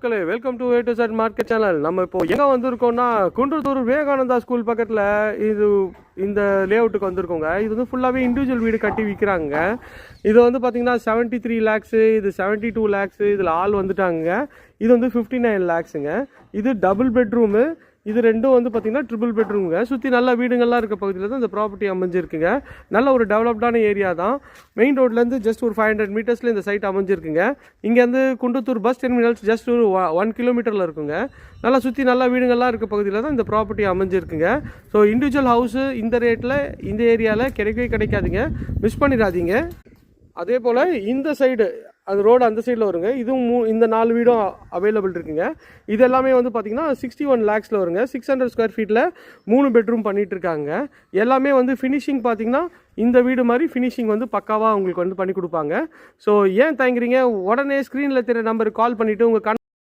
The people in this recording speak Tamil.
Welcome to A to Z market channel. நம்ம இப்போ எங்கே வந்திருக்கோம்னா குன்றத்தூர் விவேகானந்தா ஸ்கூல் பக்கத்தில் இந்த லேஅவுட்டுக்கு வந்திருக்கோங்க. இது வந்து ஃபுல்லாகவே இண்டிவிஜுவல் வீடு கட்டி விற்கிறாங்க. இது வந்து பார்த்தீங்கன்னா 73 லேக்ஸு, இது 72 லேக்ஸு, இதில் ஆள் வந்துட்டாங்க. இது வந்து 59 லேக்ஸுங்க. இது டபுள் பெட்ரூமு. இது ரெண்டும் வந்து பார்த்திங்கன்னா ட்ரிபிள் பெட்ரூமுங்க. சுற்றி நல்ல வீடுங்கள்லாம் இருக்க பகுதியில் தான் இந்த ப்ராப்பர்ட்டி அமைஞ்சிருக்குங்க. நல்ல ஒரு டெவலப்டான ஏரியா தான். மெயின் ரோட்லேருந்து ஜஸ்ட் ஒரு 500 மீட்டர்ஸில் இந்த சைட் அமைஞ்சிருக்குங்க. இங்கேருந்து குன்றத்தூர் பஸ் டெர்மினல்ஸ் ஜஸ்ட் ஒரு 1 கிலோமீட்டரில் இருக்குங்க. நல்லா சுற்றி நல்ல வீடுங்கள்லாம் இருக்க பகுதியில் தான் இந்த ப்ராப்பர்ட்டி அமைஞ்சிருக்குங்க. ஸோ இண்டிவிஜுவல் ஹவுஸு இந்த ரேட்டில் இந்த ஏரியாவில் கிடைக்கவே கிடைக்காதுங்க, மிஸ் பண்ணிடாதீங்க. அதே போல் இந்த சைடு அது ரோடு அந்த சைடில் வருங்க. இதுவும் இந்த 4 வீடும் அவைலபிள் இருக்குங்க. இது எல்லாமே வந்து பார்த்திங்கன்னா 61 லேக்ஸில் வருங்க. 600 ஸ்கொயர் ஃபீட்டில் 3 பெட்ரூம் பண்ணிகிட்ருக்காங்க. எல்லாமே வந்து ஃபினிஷிங் பார்த்திங்கன்னா இந்த வீடு மாதிரி ஃபினிஷிங் வந்து பக்காவாக உங்களுக்கு வந்து பண்ணி கொடுப்பாங்க. ஸோ ஏன் தயங்குறீங்க, உடனே ஸ்க்ரீனில் தெரிய நம்பருக்கு கால் பண்ணிவிட்டு உங்கள்